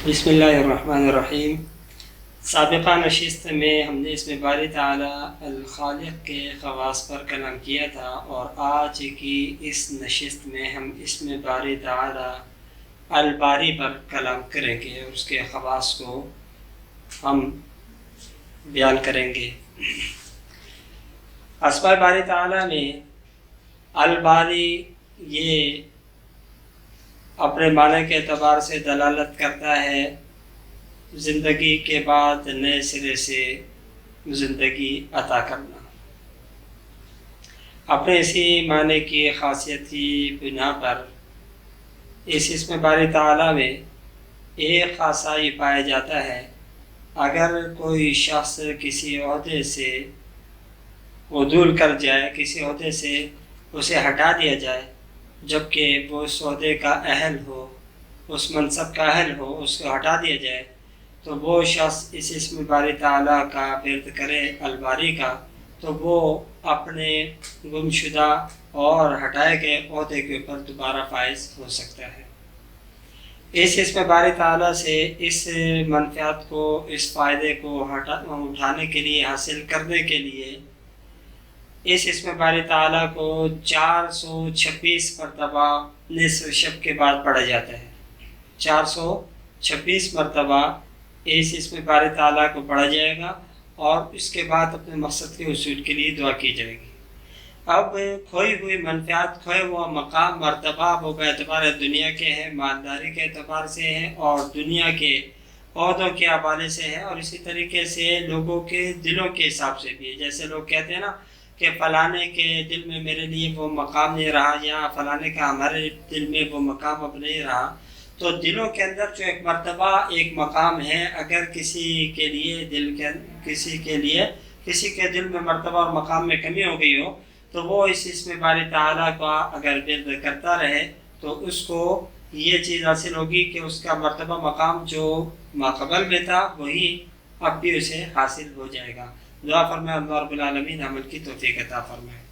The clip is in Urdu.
بسم اللہ الرحمن الرحیم۔ سابقہ نشست میں ہم نے اسم باری تعالیٰ الخالق کے خواص پر کلام کیا تھا، اور آج کی اس نشست میں ہم اسم باری تعالیٰ الباری پر کلام کریں گے اور اس کے خواص کو ہم بیان کریں گے۔ اسماء باری تعالیٰ میں الباری یہ اپنے معنی کے اعتبار سے دلالت کرتا ہے زندگی کے بعد نئے سرے سے زندگی عطا کرنا۔ اپنے اسی معنی کی خاصیت کی بنا پر اس اسم باری تعالیٰ میں ایک خاصہ یہ پایا جاتا ہے، اگر کوئی شخص کسی عہدے سے عدول کر جائے، کسی عہدے سے اسے ہٹا دیا جائے، جبکہ وہ اس عہدے کا اہل ہو، اس منصب کا اہل ہو، اس کو ہٹا دیا جائے، تو وہ شخص اس اسم باری تعالیٰ کا ورد کرے الباری کا، تو وہ اپنے گم شدہ اور ہٹائے گئے عہدے کے اوپر دوبارہ فائز ہو سکتا ہے۔ اس اسم باری تعالیٰ سے اس منفعت کو، اس فائدے کو اٹھانے کے لیے، حاصل کرنے کے لیے اس اسم باری تعالیٰ کو 426 مرتبہ نصف شب کے بعد پڑھا جاتا ہے۔ 426 مرتبہ اس اسم باری تعالیٰ کو پڑھا جائے گا اور اس کے بعد اپنے مقصد کے حصول کے لیے دعا کی جائے گی۔ اب کھوئی ہوئی منفعت، کھوئے ہوا مقام، مرتبہ، وہ باعتبار دنیا کے ہیں، مالداری کے اعتبار سے ہیں اور دنیا کے عہدوں کے حوالے سے ہے، اور اسی طریقے سے لوگوں کے دلوں کے حساب سے بھی ہے۔ جیسے لوگ کہتے ہیں نا کہ فلانے کے دل میں میرے لیے وہ مقام نہیں رہا، یا فلانے کا ہمارے دل میں وہ مقام اب نہیں رہا، تو دلوں کے اندر جو ایک مرتبہ، ایک مقام ہے، اگر کسی کے دل میں مرتبہ اور مقام میں کمی ہو گئی ہو، تو وہ اس اسم باری تعالیٰ کا اگر ورد کرتا رہے تو اس کو یہ چیز حاصل ہوگی کہ اس کا مرتبہ مقام جو ماقبل میں تھا وہی اب بھی اسے حاصل ہو جائے گا۔ دعا فرمائے اللہ رب العالمین عمل کی توفیق عطا فرمائے۔